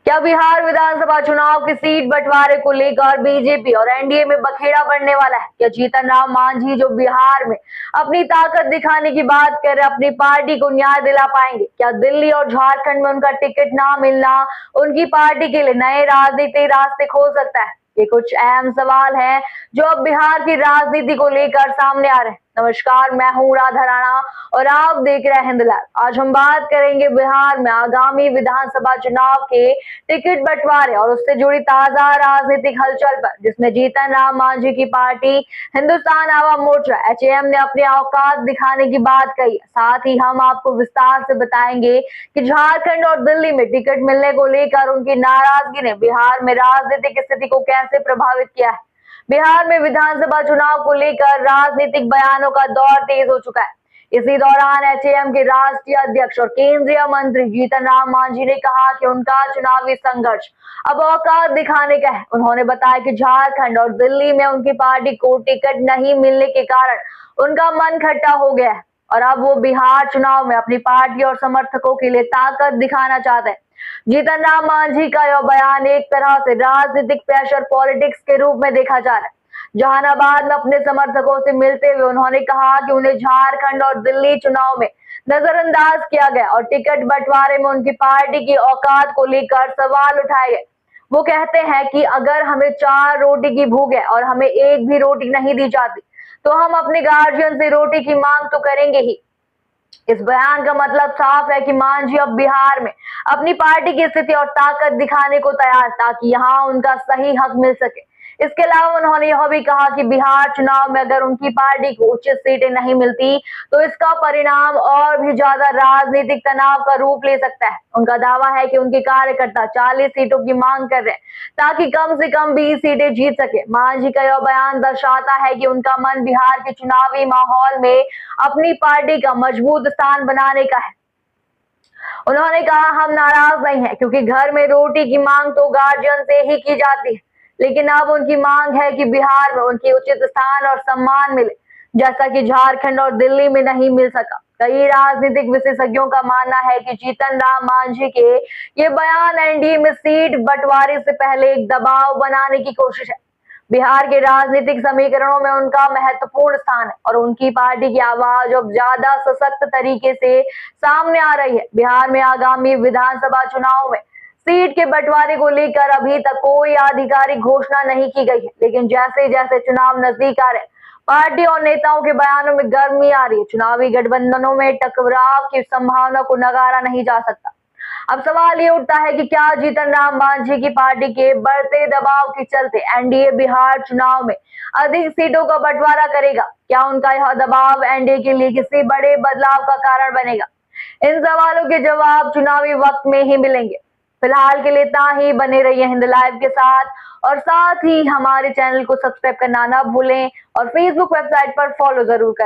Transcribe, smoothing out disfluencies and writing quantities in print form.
क्या बिहार विधानसभा चुनाव की सीट बंटवारे को लेकर बीजेपी और एनडीए में बखेड़ा बढ़ने वाला है? क्या जीतन राम मांझी जो बिहार में अपनी ताकत दिखाने की बात कर रहे अपनी पार्टी को न्याय दिला पाएंगे? क्या दिल्ली और झारखंड में उनका टिकट ना मिलना उनकी पार्टी के लिए नए राजनीतिक रास्ते खोल सकता है? ये कुछ अहम सवाल हैं जो अब बिहार की राजनीति को लेकर सामने आ रहे हैं। नमस्कार, मैं हूं राधा राणा और आप देख रहे हैं हिंद लाइव। आज हम बात करेंगे बिहार में आगामी विधानसभा चुनाव के टिकट बंटवारे और उससे जुड़ी ताजा राजनीतिक हलचल पर, जिसमें जीतन राम मांझी की पार्टी हिंदुस्तान आवाम मोर्चा एचएएम ने अपनी औकात दिखाने की बात कही। साथ ही हम आपको विस्तार से बताएंगे कि झारखंड और दिल्ली में टिकट मिलने को लेकर उनकी नाराजगी ने बिहार में राजनीतिक स्थिति को कैसे प्रभावित किया है। बिहार में विधानसभा चुनाव को लेकर राजनीतिक बयानों का दौर तेज हो चुका है। इसी दौरान एचएएम के राष्ट्रीय अध्यक्ष और केंद्रीय मंत्री जीतन राम मांझी ने कहा कि उनका चुनावी संघर्ष अब औकात दिखाने का है। उन्होंने बताया कि झारखंड और दिल्ली में उनकी पार्टी को टिकट नहीं मिलने के कारण उनका मन खट्टा हो गया है और अब वो बिहार चुनाव में अपनी पार्टी और समर्थकों के लिए ताकत दिखाना चाहते हैं। जीतन राम मांझी का यह बयान एक तरह से राजनीतिक प्रेशर पॉलिटिक्स के रूप में देखा जा रहा है। जहानाबाद में अपने समर्थकों से मिलते हुए उन्होंने कहा कि उन्हें झारखंड और दिल्ली चुनाव में नजरअंदाज किया गया और टिकट बंटवारे में उनकी पार्टी की औकात को लेकर सवाल उठाए गए। वो कहते हैं कि अगर हमें 4 रोटी की भूख है और हमें एक भी रोटी नहीं दी जाती तो हम अपने गार्जियन से रोटी की मांग तो करेंगे ही। इस बयान का मतलब साफ है कि मांझी अब बिहार में अपनी पार्टी की स्थिति और ताकत दिखाने को तैयार, ताकि यहां उनका सही हक मिल सके। इसके अलावा उन्होंने यह भी कहा कि बिहार चुनाव में अगर उनकी पार्टी को उचित सीटें नहीं मिलती तो इसका परिणाम और भी ज्यादा राजनीतिक तनाव का रूप ले सकता है। उनका दावा है कि उनके कार्यकर्ता 40 सीटों की मांग कर रहे हैं ताकि कम से कम 20 सीटें जीत सके। मांझी का यह बयान दर्शाता है कि उनका मन बिहार के चुनावी माहौल में अपनी पार्टी का मजबूत स्थान बनाने का है। उन्होंने कहा, हम नाराज नहीं है क्योंकि घर में रोटी की मांग तो गार्जियन से ही की जाती है, लेकिन अब उनकी मांग है कि बिहार में उनकी उचित स्थान और सम्मान मिले, जैसा कि झारखंड और दिल्ली में नहीं मिल सका। कई राजनीतिक विशेषज्ञों का मानना है कि जीतन राम मांझी के ये बयान एनडीए में सीट बंटवारे से पहले एक दबाव बनाने की कोशिश है। बिहार के राजनीतिक समीकरणों में उनका महत्वपूर्ण स्थान है और उनकी पार्टी की आवाज अब ज्यादा सशक्त तरीके से सामने आ रही है। बिहार में आगामी विधानसभा चुनाव में सीट के बंटवारे को लेकर अभी तक कोई आधिकारिक घोषणा नहीं की गई है, लेकिन जैसे जैसे चुनाव नजदीक आ रहे हैं, पार्टी और नेताओं के बयानों में गर्मी आ रही है। चुनावी गठबंधनों में टकराव की संभावना को नकारा नहीं जा सकता। अब सवाल ये उठता है कि क्या जीतन राम मांझी की पार्टी के बढ़ते दबाव के चलते एनडीए बिहार चुनाव में अधिक सीटों का बंटवारा करेगा? क्या उनका यह दबाव एनडीए के लिए किसी बड़े बदलाव का कारण बनेगा? इन सवालों के जवाब चुनावी वक्त में ही मिलेंगे। फिलहाल के लिए इतना ही। बने रहिए हिंद लाइव के साथ और साथ ही हमारे चैनल को सब्सक्राइब करना ना भूलें और फेसबुक वेबसाइट पर फॉलो जरूर करें।